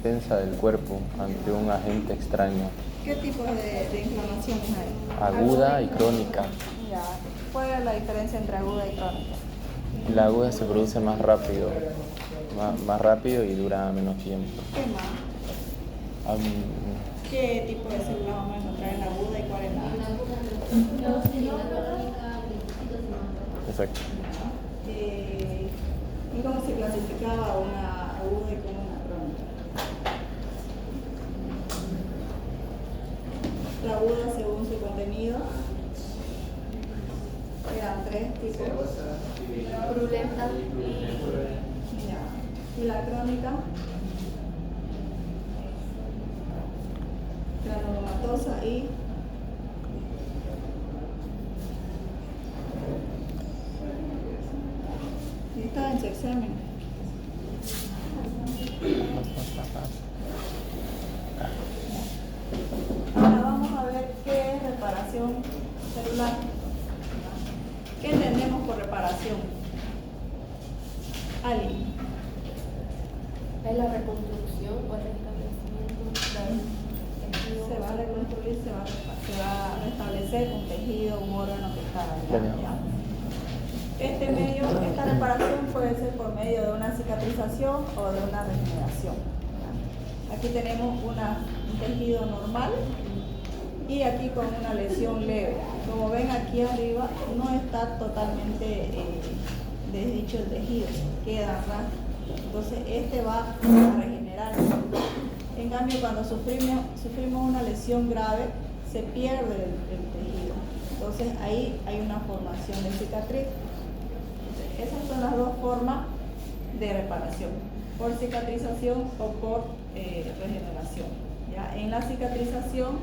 defensa del cuerpo ante un agente extraño. ¿Qué tipo de inflamaciones hay? Aguda y crónica. Ya. ¿Cuál es la diferencia entre aguda y crónica? La aguda se produce más rápido, más rápido y dura menos tiempo. ¿Qué más? ¿Qué tipo de células vamos a encontrar en la aguda y cuál en la Exacto. ¿Y cómo se clasificaba una aguda y cómo una crónica? La aguda según su contenido eran 3 tipos. Purulenta ¿Y la crónica? Granulomatosa y está en su examen. Ahora vamos a ver qué es reparación celular. ¿Qué entendemos por reparación? Ali. es la reconstrucción o el restablecimiento del tejido. Se va a reconstruir, se va a restablecer un tejido, un órgano que está dañado. Esta reparación puede ser por medio de una cicatrización o de una regeneración. Aquí tenemos un tejido normal y aquí con una lesión leve. Como ven aquí arriba no está totalmente deshecho el tejido, queda rastro. Entonces este va a regenerar. En cambio cuando sufrimos una lesión grave se pierde el tejido. Entonces ahí hay una formación de cicatriz. Esas son las dos formas de reparación, por cicatrización o por regeneración. ¿Ya? En la cicatrización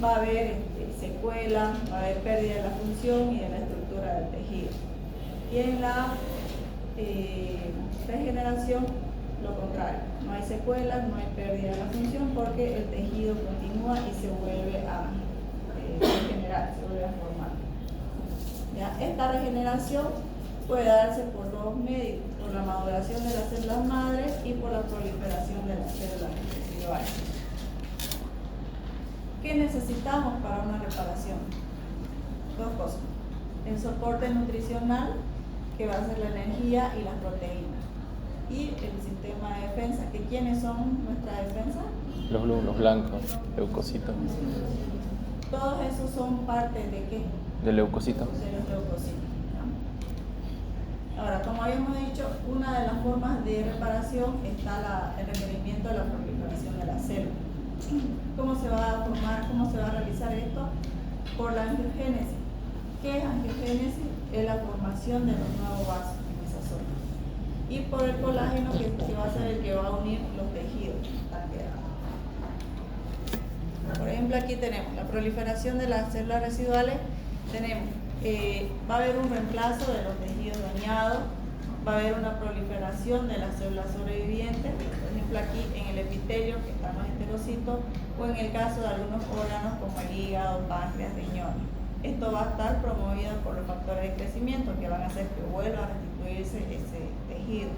va a haber secuela, va a haber pérdida de la función y de la estructura del tejido. Y en la regeneración, lo contrario, no hay secuelas, no hay pérdida de la función porque el tejido continúa y se vuelve a regenerar, se vuelve a formar. ¿Ya? Esta regeneración puede darse por dos medios, por la maduración de las células madres y por la proliferación de las células residuales. ¿Qué necesitamos para una reparación? Dos cosas. El soporte nutricional, que va a ser la energía y las proteínas. Y el sistema de defensa, que ¿quiénes son nuestra defensa? Los glóbulos blancos, leucocitos. Todos esos son parte de ¿qué? De leucocitos. De los leucocitos. Ahora, como habíamos dicho, una de las formas de reparación está el requerimiento de la proliferación de la célula. ¿Cómo se va a formar, cómo se va a realizar esto? Por la angiogénesis. ¿Qué es angiogénesis? Es la formación de los nuevos vasos en esa zona. Y por el colágeno, que va a ser el que va a unir los tejidos. Por ejemplo, aquí tenemos la proliferación de las células residuales. Tenemos va a haber un reemplazo de los tejidos dañados, va a haber una proliferación de las células sobrevivientes, por ejemplo aquí en el epitelio, que están los enterocitos, o en el caso de algunos órganos como el hígado, páncreas, riñones. Esto va a estar promovido por los factores de crecimiento que van a hacer que vuelva a restituirse ese tejido.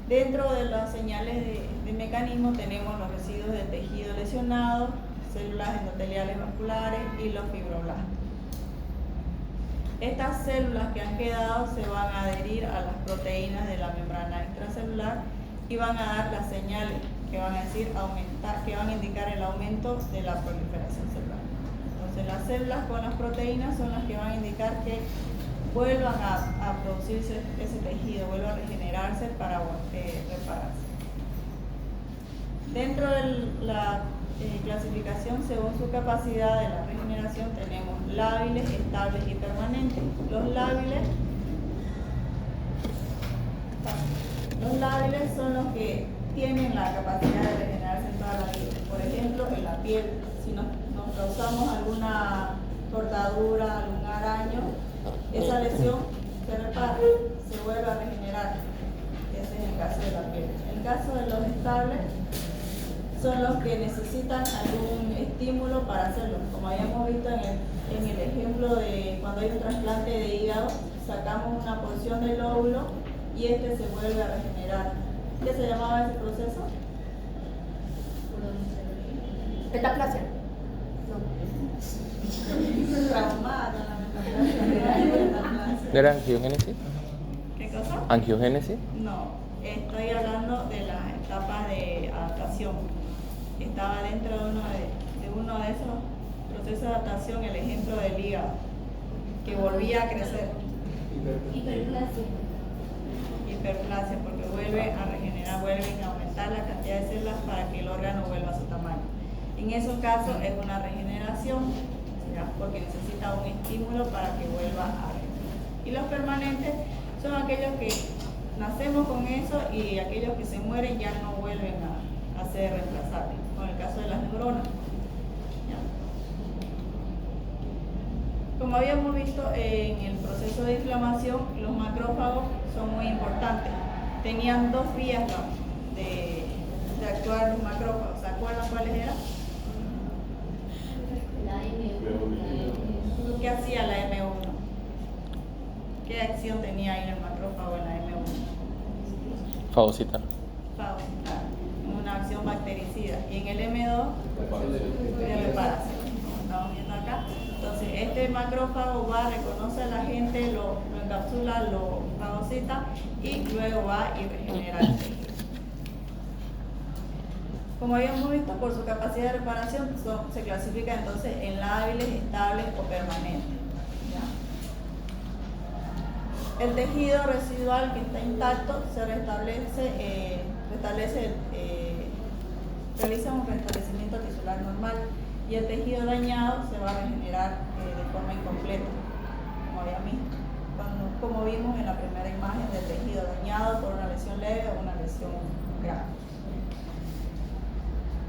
Dentro de las señales de mecanismo tenemos los residuos de tejido lesionado, células endoteliales vasculares y los fibroblastos. Estas células que han quedado se van a adherir a las proteínas de la membrana extracelular y van a dar las señales que van a decir que van a indicar el aumento de la proliferación celular. Entonces las células con las proteínas son las que van a indicar que vuelvan a producirse ese tejido, vuelva a regenerarse para repararse. Dentro de la clasificación según su capacidad de la regeneración tenemos lábiles, estables y permanentes. Los lábiles son los que tienen la capacidad de regenerarse en toda la vida. Por ejemplo, en la piel, si nos causamos alguna cortadura, algún araño, esa lesión se repara, se vuelve a regenerar. Ese es el caso de la piel. En el caso de los estables, son los que necesitan algún estímulo para hacerlo. Como habíamos visto en el ejemplo de cuando hay un trasplante de hígado, sacamos una porción del óvulo y este se vuelve a regenerar. ¿Qué se llamaba ese proceso? Metaplasia. No. Traumada, la metaplasia. ¿De la angiogénesis? ¿Qué cosa? ¿Angiogénesis? No, estoy hablando de las etapas de adaptación. Estaba dentro de uno de esos procesos de adaptación el ejemplo del hígado, que volvía a crecer. Hiperplasia, porque vuelve a regenerar, vuelven a aumentar la cantidad de células para que el órgano vuelva a su tamaño. En esos casos es una regeneración, ¿ya? Porque necesita un estímulo para que vuelva a regenerar. Y los permanentes son aquellos que nacemos con eso y aquellos que se mueren ya no vuelven a ser reemplazables, con el caso de las neuronas. ¿Ya? Como habíamos visto en el proceso de inflamación, los macrófagos son muy importantes. Tenían dos vías de actuar los macrófagos. ¿Se acuerdan cuáles eran? ¿Qué hacía la M1? ¿Qué acción tenía ahí el macrófago en la M1? Fagocitar. Fagocitar, una acción bactericida. Y en el M2, de reparación. Como estamos viendo acá. Entonces, este macrófago va, reconoce al agente, lo encapsula, lo fagocita y luego va y regenera el tejido. Como habíamos visto, por su capacidad de reparación se clasifica entonces en lábiles, estables o permanentes. ¿Ya? El tejido residual que está intacto se realiza un restablecimiento tisular normal y el tejido dañado se va a regenerar de forma incompleta, como vimos en la primera imagen del tejido dañado por una lesión leve o una lesión grave.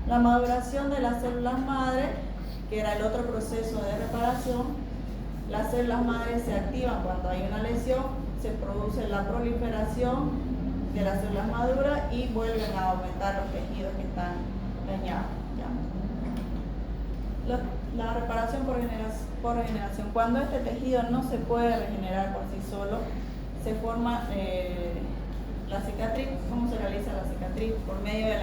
La maduración de las células madre, que era el otro proceso de reparación, las células madre se activan cuando hay una lesión, se produce la proliferación de las células maduras y vuelven a aumentar los tejidos que están dañados. ¿Ya? La reparación por regeneración. Cuando este tejido no se puede regenerar por sí solo, se forma la cicatriz. ¿Cómo se realiza la cicatriz? Por medio de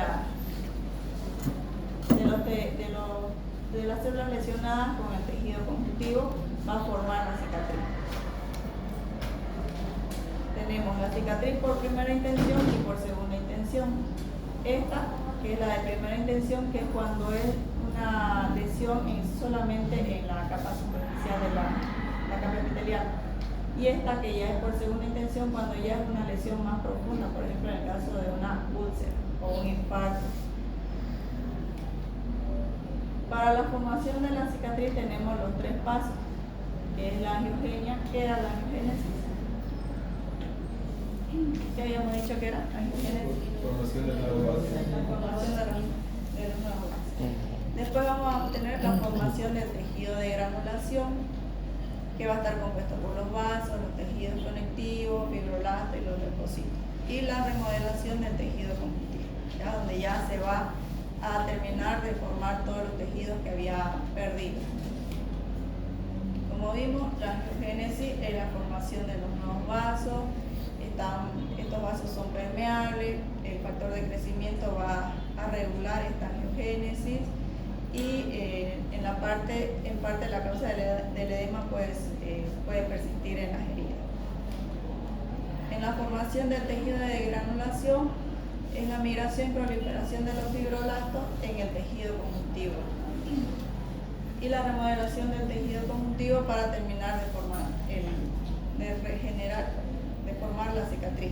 las células lesionadas con el tejido conjuntivo va a formar la cicatriz. Tenemos la cicatriz por primera intención y por segunda intención. Esta, que es la de primera intención, que es cuando es una lesión solamente en la capa superficial de la capa epitelial. Y esta, que ya es por segunda intención, cuando ya es una lesión más profunda, por ejemplo en el caso de una úlcera o un infarto. Para la formación de la cicatriz tenemos los tres pasos, que es la angiogenia. ¿Qué era la angiogénesis? ¿Qué habíamos dicho que era? Angiogénesis. Formación de nuevos vasos. La formación de los nuevos vasos. Después vamos a tener la formación del tejido de granulación, que va a estar compuesto por los vasos, los tejidos conectivos, fibroblastos y los leucocitos. Y la remodelación del tejido conjuntivo, ¿ya? Donde ya se va a terminar de formar todos los tejidos que había perdido. Como vimos, la angiogénesis es la formación de los nuevos vasos. Estos vasos son permeables, el factor de crecimiento va a regular esta angiogénesis y en parte la causa del edema puede persistir en las heridas. En la formación del tejido de granulación es la migración y proliferación de los fibroblastos en el tejido conjuntivo y la remodelación del tejido conjuntivo para terminar de formar la cicatriz.